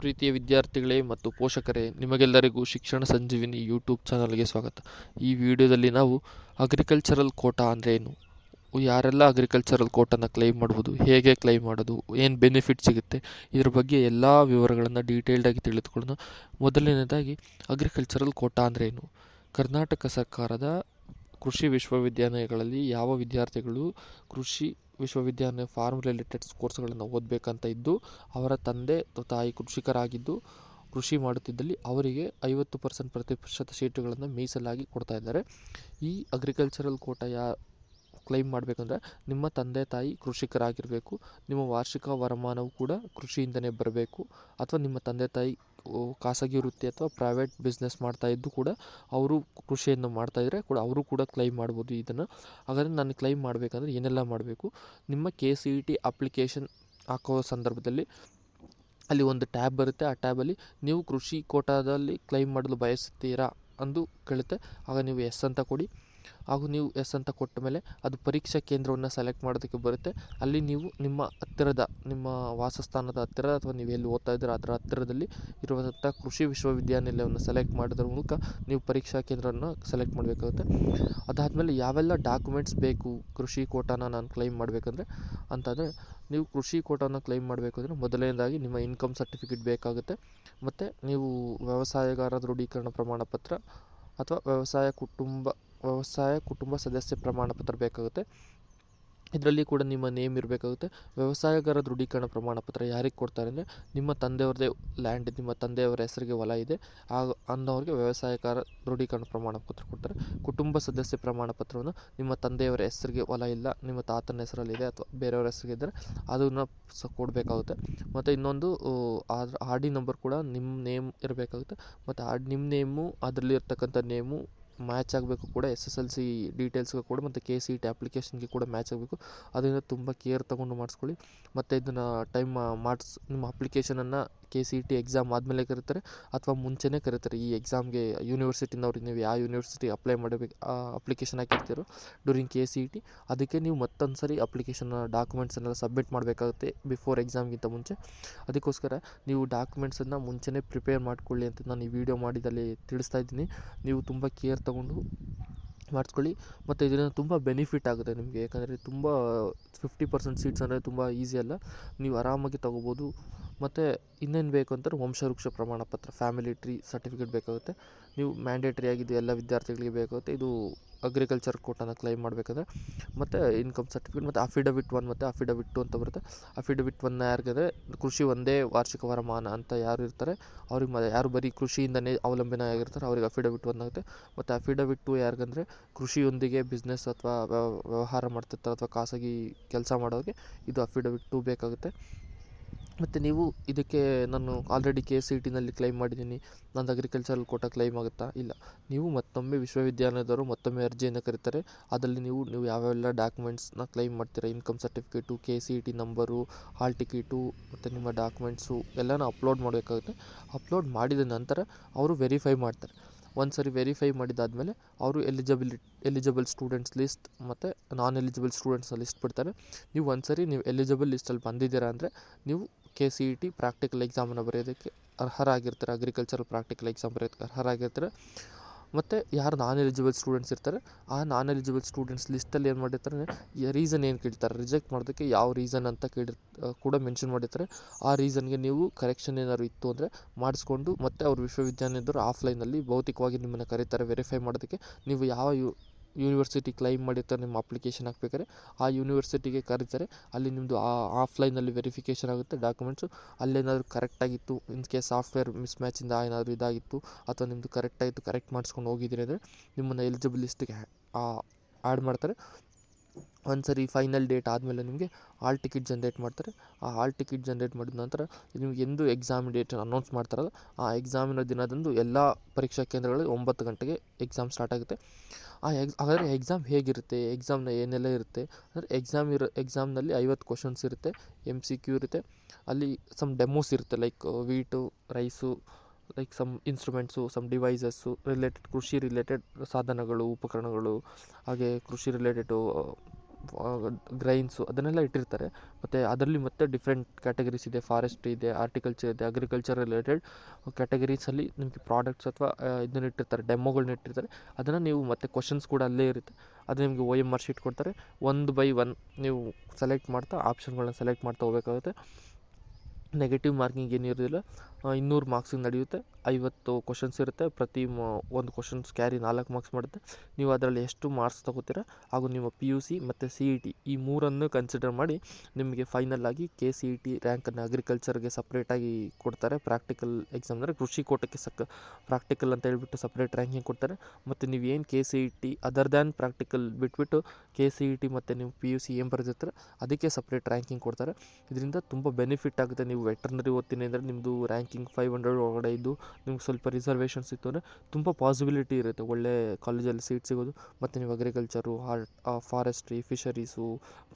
ಪ್ರೀತಿಯ ವಿದ್ಯಾರ್ಥಿಗಳೇ ಮತ್ತು ಪೋಷಕರೇ, ನಿಮಗೆಲ್ಲರಿಗೂ ಶಿಕ್ಷಣ ಸಂಜೀವಿನಿ ಯೂಟ್ಯೂಬ್ ಚಾನಲ್ಗೆ ಸ್ವಾಗತ. ಈ ವಿಡಿಯೋದಲ್ಲಿ ನಾವು ಅಗ್ರಿಕಲ್ಚರಲ್ ಕೋಟಾ ಅಂದರೆ ಏನು, ಯಾರೆಲ್ಲ ಅಗ್ರಿಕಲ್ಚರಲ್ ಕೋಟಾನ ಕ್ಲೈಮ್ ಮಾಡ್ಬೋದು, ಹೇಗೆ ಕ್ಲೈಮ್ ಮಾಡೋದು, ಏನು ಬೆನಿಫಿಟ್ ಸಿಗುತ್ತೆ, ಇದ್ರ ಬಗ್ಗೆ ಎಲ್ಲ ವಿವರಗಳನ್ನು ಡೀಟೇಲ್ಡಾಗಿ ತಿಳಿದುಕೊಳ್ಳೋಣ. ಮೊದಲನೇದಾಗಿ ಅಗ್ರಿಕಲ್ಚರಲ್ ಕೋಟಾ ಅಂದರೆ ಏನು. ಕರ್ನಾಟಕ ಸರ್ಕಾರದ ಕೃಷಿ ವಿಶ್ವವಿದ್ಯಾಲಯಗಳಲ್ಲಿ ಯಾವ ವಿದ್ಯಾರ್ಥಿಗಳು ಕೃಷಿ ವಿಶ್ವವಿದ್ಯಾಲಯ ಫಾರ್ಮ್ ರಿಲೇಟೆಡ್ ಕೋರ್ಸ್ಗಳನ್ನು ಓದಬೇಕಂತ ಇದ್ದು, ಅವರ ತಂದೆ ತಾಯಿ ಕೃಷಿಕರಾಗಿದ್ದು ಕೃಷಿ ಮಾಡುತ್ತಿದ್ದಲ್ಲಿ ಅವರಿಗೆ 50% ಪ್ರತಿಶತ ಸೀಟುಗಳನ್ನು ಮೀಸಲಾಗಿ ಕೊಡ್ತಾ ಇದ್ದಾರೆ. ಈ ಅಗ್ರಿಕಲ್ಚರಲ್ ಕೋಟಾ ಕ್ಲೈಮ್ ಮಾಡಬೇಕಂದ್ರೆ ನಿಮ್ಮ ತಂದೆ ತಾಯಿ ಕೃಷಿಕರಾಗಿರಬೇಕು, ನಿಮ್ಮ ವಾರ್ಷಿಕ ವರಮಾನವು ಕೂಡ ಕೃಷಿಯಿಂದನೇ ಬರಬೇಕು, ಅಥವಾ ನಿಮ್ಮ ತಂದೆ ತಾಯಿ ಖಾಸಗಿ ವೃತ್ತಿ ಅಥವಾ ಪ್ರೈವೇಟ್ ಬಿಸ್ನೆಸ್ ಮಾಡ್ತಾ ಇದ್ದು ಕೂಡ ಅವರು ಕೃಷಿಯನ್ನು ಮಾಡ್ತಾಯಿದ್ರೆ ಕೂಡ ಅವರು ಕೂಡ ಕ್ಲೈಮ್ ಮಾಡ್ಬೋದು ಇದನ್ನು. ಹಾಗಾದರೆ ನಾನು ಕ್ಲೈಮ್ ಮಾಡಬೇಕಂದ್ರೆ ಏನೆಲ್ಲ ಮಾಡಬೇಕು, ನಿಮ್ಮ KCET ಅಪ್ಲಿಕೇಶನ್ ಹಾಕೋ ಸಂದರ್ಭದಲ್ಲಿ ಅಲ್ಲಿ ಒಂದು ಟ್ಯಾಬ್ ಬರುತ್ತೆ. ಆ ಟ್ಯಾಬಲ್ಲಿ ನೀವು ಕೃಷಿ ಕೋಟಾದಲ್ಲಿ ಕ್ಲೈಮ್ ಮಾಡಲು ಬಯಸುತ್ತೀರಾ ಅಂದು ಕೇಳುತ್ತೆ. ಆಗ ನೀವು ಎಸ್ ಅಂತ ಕೊಡಿ. ಹಾಗೂ ನೀವು ಎಸ್ ಅಂತ ಕೊಟ್ಟ ಮೇಲೆ ಅದು ಪರೀಕ್ಷಾ ಕೇಂದ್ರವನ್ನು ಸೆಲೆಕ್ಟ್ ಮಾಡೋದಕ್ಕೆ ಬರುತ್ತೆ. ಅಲ್ಲಿ ನೀವು ನಿಮ್ಮ ಹತ್ತಿರದ, ನಿಮ್ಮ ವಾಸಸ್ಥಾನದ ಹತ್ತಿರ ಅಥವಾ ನೀವು ಎಲ್ಲಿ ಓದ್ತಾ ಇದ್ದೀರ ಅದರ ಹತ್ತಿರದಲ್ಲಿ ಇರುವಂಥ ಕೃಷಿ ವಿಶ್ವವಿದ್ಯಾನಿಲಯವನ್ನು ಸೆಲೆಕ್ಟ್ ಮಾಡೋದ್ರ ಮೂಲಕ ನೀವು ಪರೀಕ್ಷಾ ಕೇಂದ್ರವನ್ನು ಸೆಲೆಕ್ಟ್ ಮಾಡಬೇಕಾಗುತ್ತೆ. ಅದಾದಮೇಲೆ ಯಾವೆಲ್ಲ ಡಾಕ್ಯುಮೆಂಟ್ಸ್ ಬೇಕು ಕೃಷಿ ಕೋಟಾನ ನಾನು ಕ್ಲೈಮ್ ಮಾಡಬೇಕಂದ್ರೆ ಅಂತಂದರೆ, ನೀವು ಕೃಷಿ ಕೋಟಾನ ಕ್ಲೈಮ್ ಮಾಡಬೇಕು ಅಂದರೆ ಮೊದಲನೇದಾಗಿ ನಿಮ್ಮ ಇನ್ಕಮ್ ಸರ್ಟಿಫಿಕೇಟ್ ಬೇಕಾಗುತ್ತೆ. ಮತ್ತು ನೀವು ವ್ಯವಸಾಯಗಾರ ದೃಢೀಕರಣ ಪ್ರಮಾಣ ಪತ್ರ ಅಥವಾ ವ್ಯವಸಾಯ ಕುಟುಂಬ ಸದಸ್ಯ ಪ್ರಮಾಣ ಪತ್ರ ಬೇಕಾಗುತ್ತೆ. ಇದರಲ್ಲಿ ಕೂಡ ನಿಮ್ಮ ನೇಮ್ ಇರಬೇಕಾಗುತ್ತೆ. ವ್ಯವಸಾಯಗಾರ ದೃಢೀಕರಣ ಪ್ರಮಾಣ ಪತ್ರ ಯಾರಿಗೆ ಕೊಡ್ತಾರೆ ಅಂದರೆ, ನಿಮ್ಮ ತಂದೆಯವ್ರದ್ದೇ ಲ್ಯಾಂಡ್, ನಿಮ್ಮ ತಂದೆಯವರ ಹೆಸರಿಗೆ ಹೊಲ ಇದೆ ಅನ್ನೋರಿಗೆ ವ್ಯವಸಾಯಗಾರ ದೃಢೀಕರಣ ಪ್ರಮಾಣ ಪತ್ರ ಕೊಡ್ತಾರೆ. ಕುಟುಂಬ ಸದಸ್ಯ ಪ್ರಮಾಣ ಪತ್ರವನ್ನು ನಿಮ್ಮ ತಂದೆಯವರ ಹೆಸರಿಗೆ ಹೊಲ ಇಲ್ಲ, ನಿಮ್ಮ ತಾತನ ಹೆಸರಲ್ಲಿದೆ ಅಥವಾ ಬೇರೆಯವರ ಹೆಸರಿಗೆ ಇದ್ದರೆ ಅದನ್ನು ಕೊಡಬೇಕಾಗುತ್ತೆ. ಮತ್ತು ಇನ್ನೊಂದು RD ನಂಬರ್ ಕೂಡ ನಿಮ್ಮ ನೇಮ್ ಇರಬೇಕಾಗುತ್ತೆ. ಮತ್ತು ನಿಮ್ಮ ನೇಮು ಅದರಲ್ಲಿ ಇರ್ತಕ್ಕಂಥ ನೇಮು ಮ್ಯಾಚ್ ಆಗಬೇಕು ಕೂಡ, SSLC ಡೀಟೇಲ್ಸ್ಗೆ ಕೂಡ ಮತ್ತು KCET ಅಪ್ಲಿಕೇಶನ್ಗೆ ಕೂಡ ಮ್ಯಾಚ್ ಆಗಬೇಕು. ಅದರಿಂದ ತುಂಬ ಕೇರ್ ತೊಗೊಂಡು ಮಾಡಿಸ್ಕೊಳ್ಳಿ. ಮತ್ತು ಇದನ್ನು ನಿಮ್ಮ ಅಪ್ಲಿಕೇಶನನ್ನು KCET ಎಕ್ಸಾಮ್ ಆದಮೇಲೆ ಕರೀತಾರೆ ಅಥವಾ ಮುಂಚೆನೇ ಕರೀತಾರೆ. ಈ ಎಕ್ಸಾಮ್ಗೆ ಯೂನಿವರ್ಸಿಟಿನವ್ರಿಗೆ ನೀವು ಯಾವ ಯೂನಿವರ್ಸಿಟಿ ಅಪ್ಲೈ ಮಾಡಬೇಕು ಅಪ್ಲಿಕೇಶನ್ ಹಾಕಿರ್ತೀರೋ ಡ್ಯೂರಿಂಗ್ KCET, ಅದಕ್ಕೆ ನೀವು ಮತ್ತೊಂದು ಸರಿ ಅಪ್ಲಿಕೇಶನ್ ಡಾಕ್ಯುಮೆಂಟ್ಸನ್ನೆಲ್ಲ ಸಬ್ಮಿಟ್ ಮಾಡಬೇಕಾಗುತ್ತೆ ಬಿಫೋರ್ ಎಕ್ಸಾಮ್ಗಿಂತ ಮುಂಚೆ. ಅದಕ್ಕೋಸ್ಕರ ನೀವು ಡಾಕ್ಯುಮೆಂಟ್ಸನ್ನು ಮುಂಚೆನೇ ಪ್ರಿಪೇರ್ ಮಾಡ್ಕೊಳ್ಳಿ ಅಂತ ನಾನು ಈ ವಿಡಿಯೋ ಮಾಡಿದಲ್ಲಿ ತಿಳಿಸ್ತಾ ಇದ್ದೀನಿ. ನೀವು ತುಂಬ ಕೇರ್ ತೊಗೊಂಡು ಮಾಡಿಸ್ಕೊಳ್ಳಿ. ಮತ್ತು ಇದರಿಂದ ತುಂಬ ಬೆನಿಫಿಟ್ ಆಗುತ್ತೆ ನಿಮಗೆ. ಯಾಕಂದರೆ ತುಂಬ 50% ಸೀಟ್ಸ್ ಅಂದರೆ ತುಂಬ ಈಸಿ ಅಲ್ಲ, ನೀವು ಆರಾಮಾಗಿ ತೊಗೋಬೋದು. ಮತ್ತು ಇನ್ನೇನು ಬೇಕು ಅಂತಾರೆ, ವಂಶವೃಕ್ಷ ಪ್ರಮಾಣ ಪತ್ರ, ಫ್ಯಾಮಿಲಿ ಟ್ರೀ ಸರ್ಟಿಫಿಕೇಟ್ ಬೇಕಾಗುತ್ತೆ. ನೀವು ಮ್ಯಾಂಡೇಟ್ರಿ ಆಗಿದ್ದು ಎಲ್ಲ ವಿದ್ಯಾರ್ಥಿಗಳಿಗೆ ಬೇಕಾಗುತ್ತೆ ಇದು ಅಗ್ರಿಕಲ್ಚರ್ ಕೋಟಾನ ಕ್ಲೈಮ್ ಮಾಡಬೇಕಂದ್ರೆ. ಮತ್ತು ಇನ್ಕಮ್ ಸರ್ಟಿಫಿಕೇಟ್ ಮತ್ತು ಅಫಿಡವಿಟ್ 1 ಮತ್ತು ಅಫಿಡವಿಟ್ 2 ಅಂತ ಬರುತ್ತೆ. ಅಫಿಡವಿಟ್ 1 ಯಾರಿಗಾದರೆ ಕೃಷಿ ಒಂದೇ ವಾರ್ಷಿಕ ವರಮಾನ ಅಂತ ಯಾರು ಇರ್ತಾರೆ ಅವ್ರಿಗೆ, ಯಾರು ಬರೀ ಕೃಷಿಯಿಂದನೇ ಅವಲಂಬನೆ ಆಗಿರ್ತಾರೆ ಅವ್ರಿಗೆ ಅಫಿಡವಿಟ್ 1 ಆಗುತ್ತೆ. ಮತ್ತು ಅಫಿಡವಿಟ್ 2 ಯಾರಿಗಂದರೆ ಕೃಷಿಯೊಂದಿಗೆ ಬಿಸ್ನೆಸ್ ಅಥವಾ ವ್ಯವಹಾರ ಮಾಡ್ತಿರ್ತಾರೆ ಅಥವಾ ಖಾಸಗಿ ಕೆಲಸ ಮಾಡೋರಿಗೆ ಇದು ಅಫಿಡವಿಟ್ 2 ಬೇಕಾಗುತ್ತೆ. ಮತ್ತು ನೀವು ಇದಕ್ಕೆ ನಾನು ಆಲ್ರೆಡಿ KCETನಲ್ಲಿ ಕ್ಲೈಮ್ ಮಾಡಿದ್ದೀನಿ, ನಂದು ಅಗ್ರಿಕಲ್ಚರಲ್ ಕೋಟಾ ಕ್ಲೈಮ್ ಆಗುತ್ತಾ, ಇಲ್ಲ, ನೀವು ಮತ್ತೊಮ್ಮೆ ವಿಶ್ವವಿದ್ಯಾಲಯದವರು ಮತ್ತೊಮ್ಮೆ ಅರ್ಜಿಯನ್ನು ಕರೀತಾರೆ. ಅದರಲ್ಲಿ ನೀವು ಯಾವೆಲ್ಲ ಡಾಕ್ಯುಮೆಂಟ್ಸ್ನ ಕ್ಲೈಮ್ ಮಾಡ್ತೀರಾ, ಇನ್ಕಮ್ ಸರ್ಟಿಫಿಕೇಟು, KCET ನಂಬರು, ಹಾಲ್ ಟಿಕೆಟು ಮತ್ತು ನಿಮ್ಮ ಡಾಕ್ಯುಮೆಂಟ್ಸು ಎಲ್ಲನೂ ಅಪ್ಲೋಡ್ ಮಾಡಬೇಕಾಗುತ್ತೆ. ಅಪ್ಲೋಡ್ ಮಾಡಿದ ನಂತರ ಅವರು ವೆರಿಫೈ ಮಾಡ್ತಾರೆ. ಒಂದು ಸರಿ ವೆರಿಫೈ ಮಾಡಿದ್ದಾದಮೇಲೆ ಅವರು ಎಲಿಜಿಬಲ್ ಸ್ಟೂಡೆಂಟ್ಸ್ ಲಿಸ್ಟ್ ಮತ್ತು ನಾನ್ ಎಲಿಜಿಬಲ್ ಸ್ಟೂಡೆಂಟ್ಸ್ನ ಲಿಸ್ಟ್ ಬಿಡ್ತಾರೆ. ನೀವು ಒಂದು ಸರಿ ನೀವು ಎಲಿಜಿಬಲ್ ಲಿಸ್ಟಲ್ಲಿ ಬಂದಿದ್ದೀರಾ ಅಂದರೆ ನೀವು KCET ಪ್ರಾಕ್ಟಿಕಲ್ ಎಕ್ಸಾಮನ್ನು ಬರೆಯೋದಕ್ಕೆ ಅರ್ಹರಾಗಿರ್ತಾರೆ. ಅಗ್ರಿಕಲ್ಚರಲ್ ಪ್ರಾಕ್ಟಿಕಲ್ ಎಕ್ಸಾಮ್ ಬರೆಯೋದಕ್ಕೆ ಅರ್ಹರಾಗಿರ್ತಾರೆ. ಮತ್ತು ಯಾರು ನಾನ್ ಎಲಿಜಿಬಲ್ ಸ್ಟೂಡೆಂಟ್ಸ್ ಇರ್ತಾರೆ, ಆ ನಾನ್ ಎಲಿಜಿಬಲ್ ಸ್ಟೂಡೆಂಟ್ಸ್ ಲಿಸ್ಟಲ್ಲಿ ಏನು ಮಾಡಿರ್ತಾರೆ ಅಂದರೆ ರೀಸನ್ ಏನು ಕೇಳ್ತಾರೆ, ರಿಜೆಕ್ಟ್ ಮಾಡೋದಕ್ಕೆ ಯಾವ ರೀಸನ್ ಅಂತ ಕೂಡ ಮೆನ್ಷನ್ ಮಾಡಿರ್ತಾರೆ. ಆ ರೀಸನ್ಗೆ ನೀವು ಕರೆಕ್ಷನ್ ಏನಾದ್ರು ಇತ್ತು ಅಂದರೆ ಮಾಡಿಸ್ಕೊಂಡು, ಮತ್ತು ಅವ್ರು ವಿಶ್ವವಿದ್ಯಾನಿಲಯದವರು ಆಫ್ಲೈನಲ್ಲಿ ಭೌತಿಕವಾಗಿ ನಿಮ್ಮನ್ನು ಕರೀತಾರೆ ವೆರಿಫೈ ಮಾಡೋದಕ್ಕೆ. ನೀವು ಯಾವ ಯೂನಿವರ್ಸಿಟಿ ಕ್ಲೈಮ್ ಮಾಡಿರ್ತಾರೆ ನಿಮ್ಮ ಅಪ್ಲಿಕೇಶನ್ ಹಾಕ್ಬೇಕಾದ್ರೆ ಆ ಯೂನಿವರ್ಸಿಟಿಗೆ ಕರೀತಾರೆ. ಅಲ್ಲಿ ನಿಮ್ಮದು ಆಫ್ಲೈನಲ್ಲಿ ವೆರಿಫಿಕೇಷನ್ ಆಗುತ್ತೆ ಡಾಕ್ಯುಮೆಂಟ್ಸು. ಅಲ್ಲೇನಾದರೂ ಕರೆಕ್ಟಾಗಿತ್ತು, ಇನ್ ಕೇಸ್ ಸಾಫ್ಟ್ವೇರ್ ಮಿಸ್ಮ್ಯಾಚಿಂದ ಏನಾದರೂ ಇದಾಗಿತ್ತು ಅಥವಾ ನಿಮ್ಮದು ಕರೆಕ್ಟಾಗಿತ್ತು, ಕರೆಕ್ಟ್ ಮಾಡಿಸ್ಕೊಂಡು ಹೋಗಿದ್ದೀರಿ ಅಂದರೆ ನಿಮ್ಮನ್ನು ಎಲಿಜಿಬಲ್ ಲಿಸ್ಟಿಗೆ ಆ್ಯಡ್ ಮಾಡ್ತಾರೆ. ಒಂದು ಸರಿ ಫೈನಲ್ ಡೇಟ್ ಆದಮೇಲೆ ನಿಮಗೆ ಹಾಲ್ ಟಿಕೆಟ್ ಜನ್ರೇಟ್ ಮಾಡ್ತಾರೆ. ಆ ಹಾಲ್ ಟಿಕೆಟ್ ಜನ್ರೇಟ್ ಮಾಡಿದ ನಂತರ ನಿಮಗೆ ಎಂದು ಎಕ್ಸಾಮ್ ಡೇಟ್ ಅನೌನ್ಸ್ ಮಾಡ್ತಾರಲ್ಲ ಆ ಎಕ್ಸಾಮಿನ ದಿನದಂದು ಎಲ್ಲ ಪರೀಕ್ಷಾ ಕೇಂದ್ರಗಳಲ್ಲಿ 9 ಗಂಟೆಗೆ ಎಕ್ಸಾಮ್ ಸ್ಟಾರ್ಟ್ ಆಗುತ್ತೆ. ಹಾಗಾದರೆ ಎಕ್ಸಾಮ್ ಹೇಗಿರುತ್ತೆ, ಎಕ್ಸಾಮ್ನ ಏನೆಲ್ಲ ಇರುತ್ತೆ ಅಂದರೆ, ಎಕ್ಸಾಮ್ನಲ್ಲಿ 50 ಕ್ವಶನ್ಸ್ ಇರುತ್ತೆ, MCQ ಇರುತ್ತೆ. ಅಲ್ಲಿ ಸಮ್ ಡೆಮೋಸ್ ಇರುತ್ತೆ, like wheat, rice, like some instruments, some devices ಕೃಷಿ ರಿಲೇಟೆಡ್ ಸಾಧನಗಳು, ಉಪಕರಣಗಳು, ಹಾಗೆ ಕೃಷಿ ರಿಲೇಟೆಡು ಗ್ರೈನ್ಸು ಅದನ್ನೆಲ್ಲ ಇಟ್ಟಿರ್ತಾರೆ. ಮತ್ತು ಅದರಲ್ಲಿ ಮತ್ತೆ ಡಿಫ್ರೆಂಟ್ ಕ್ಯಾಟಗರೀಸ್ ಇದೆ. ಫಾರೆಸ್ಟ್ರಿ ಇದೆ, ಆರ್ಟಿಕಲ್ಚರ್ ಇದೆ, ಅಗ್ರಿಕಲ್ಚರ್ ರಿಲೇಟೆಡ್ ಕ್ಯಾಟಗರೀಸಲ್ಲಿ ನಿಮಗೆ ಪ್ರಾಡಕ್ಟ್ಸ್ ಅಥವಾ ಇದನ್ನ ಇಟ್ಟಿರ್ತಾರೆ, ಡೆಮೋಗಳನ್ನ ಇಟ್ಟಿರ್ತಾರೆ. ಅದನ್ನು ನೀವು ಮತ್ತೆ ಕ್ವಶನ್ಸ್ ಕೂಡ ಅಲ್ಲೇ ಇರುತ್ತೆ. ಅದು ನಿಮಗೆ OMR ಶೀಟ್ ಕೊಡ್ತಾರೆ. 1 by 1 ನೀವು ಸೆಲೆಕ್ಟ್ ಮಾಡ್ತಾ ಆಪ್ಷನ್ಗಳನ್ನ ಸೆಲೆಕ್ಟ್ ಮಾಡ್ತಾ ಹೋಗಬೇಕಾಗುತ್ತೆ. Negative marking ಏನಿರೋದಿಲ್ಲ. 200 ಮಾರ್ಕ್ಸಿಗೆ ನಡೆಯುತ್ತೆ. 50 ಕ್ವಶನ್ಸ್ ಇರುತ್ತೆ. ಪ್ರತಿ ಒಂದು ಕ್ವಶನ್ಸ್ ಕ್ಯಾರಿ 4 ಮಾರ್ಕ್ಸ್ ಮಾಡುತ್ತೆ. ನೀವು ಅದರಲ್ಲಿ ಎಷ್ಟು ಮಾರ್ಕ್ಸ್ ತೊಗೋತೀರ ಹಾಗೂ ನಿಮ್ಮ PUC ಮತ್ತು CET ಈ ಮೂರನ್ನು ಕನ್ಸಿಡರ್ ಮಾಡಿ ನಿಮಗೆ ಫೈನಲ್ ಆಗಿ KCET ರ್ಯಾಂಕನ್ನು ಅಗ್ರಿಕಲ್ಚರ್ಗೆ ಸಪ್ರೇಟಾಗಿ ಕೊಡ್ತಾರೆ. ಪ್ರಾಕ್ಟಿಕಲ್ ಎಕ್ಸಾಮ್ ಅಂದರೆ ಕೃಷಿ ಕೋಟಕ್ಕೆ ಪ್ರಾಕ್ಟಿಕಲ್ ಅಂತ ಹೇಳ್ಬಿಟ್ಟು ಸಪ್ರೇಟ್ ರ್ಯಾಂಕಿಂಗ್ ಕೊಡ್ತಾರೆ. ಮತ್ತು ನೀವು ಏನು KCET ಅದರ್ ದ್ಯಾನ್ ಪ್ರಾಕ್ಟಿಕಲ್ ಬಿಟ್ಬಿಟ್ಟು KCET ಮತ್ತು ನೀವು PUC ಏನು ಬರೆದಿರ್ತಾರೆ ಅದಕ್ಕೆ ಸಪ್ರೇಟ್ ರ್ಯಾಂಕಿಂಗ್ ಕೊಡ್ತಾರೆ. ಇದರಿಂದ ತುಂಬ ಬೆನಿಫಿಟ್ ಆಗುತ್ತೆ. ನೀವು ವೆಟರ್ನರಿ ಓದ್ತೀನಿ ಅಂದರೆ ನಿಮ್ಮದು ರ್ಯಾಂಕಿಂಗ್ 500 ಒಳಗಡೆ ಇದ್ದು ನಿಮ್ಗೆ ಸ್ವಲ್ಪ ರಿಸರ್ವೇಷನ್ಸ್ ಇತ್ತು ಅಂದರೆ ತುಂಬ ಪಾಸಿಬಿಲಿಟಿ ಇರುತ್ತೆ ಒಳ್ಳೆ ಕಾಲೇಜಲ್ಲಿ ಸೀಟ್ ಸಿಗೋದು. ಮತ್ತು ನೀವು agriculture, forestry, fisheries,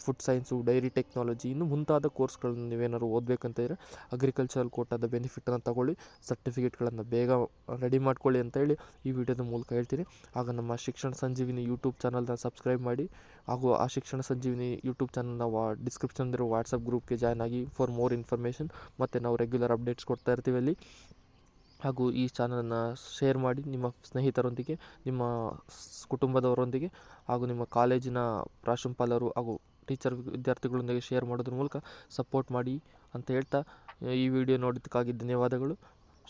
food science, dairy technology ಇನ್ನು ಮುಂತಾದ ಕೋರ್ಸ್ಗಳನ್ನು ನೀವೇನಾದ್ರು ಓದಬೇಕಂತ ಇದ್ದರೆ ಅಗ್ರಿಕಲ್ಚರಲ್ ಕೋಟಾದ ಬೆನಿಫಿಟನ್ನು ತಗೊಳ್ಳಿ. ಸರ್ಟಿಫಿಕೇಟ್ಗಳನ್ನು ಬೇಗ ರೆಡಿ ಮಾಡ್ಕೊಳ್ಳಿ ಅಂತ ಹೇಳಿ ಈ ವಿಡಿಯೋದ ಮೂಲಕ ಹೇಳ್ತೀನಿ. ಆಗ ನಮ್ಮ ಶಿಕ್ಷಣ ಸಂಜೀವಿನಿ ಯೂಟ್ಯೂಬ್ ಚಾನಲ್ನ ಸಬ್ಸ್ಕ್ರೈಬ್ ಮಾಡಿ ಹಾಗೂ ಆ ಶಿಕ್ಷಣ ಸಂಜೀವಿನಿ ಯೂಟ್ಯೂಬ್ ಚಾನಲ್ನ ಡಿಸ್ಕ್ರಿಪ್ಷನ್ ಇರೋ ವಾಟ್ಸಪ್ ಗ್ರೂಪ್ಗೆ ಜಾಯ್ನ್ ಆಗಿ ಫಾರ್ ಮೋರ್ ಇನ್ಫಾರ್ಮೇಷನ್. ಮತ್ತು ನಾವು ರೆಗ್ಯುಲರ್ ಅಪ್ಡೇಟ್ಸ್ ಕೊಡ್ತಾ ಇರ್ತೀವಿ ಅಲ್ಲಿ. ಹಾಗೂ ಈ ಚಾನಲನ್ನು ಶೇರ್ ಮಾಡಿ ನಿಮ್ಮ ಸ್ನೇಹಿತರೊಂದಿಗೆ, ನಿಮ್ಮ ಕುಟುಂಬದವರೊಂದಿಗೆ ಹಾಗೂ ನಿಮ್ಮ ಕಾಲೇಜಿನ ಪ್ರಾಂಶುಪಾಲರು ಹಾಗೂ ವಿದ್ಯಾರ್ಥಿಗಳೊಂದಿಗೆ ಶೇರ್ ಮಾಡೋದ್ರ ಮೂಲಕ ಸಪೋರ್ಟ್ ಮಾಡಿ ಅಂತ ಹೇಳ್ತಾ ಈ ವಿಡಿಯೋ ನೋಡಿದ್ದಕ್ಕಾಗಿ ಧನ್ಯವಾದಗಳು.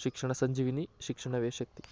ಶಿಕ್ಷಣ ಸಂಜೀವಿನಿ, ಶಿಕ್ಷಣವೇ ಶಕ್ತಿ.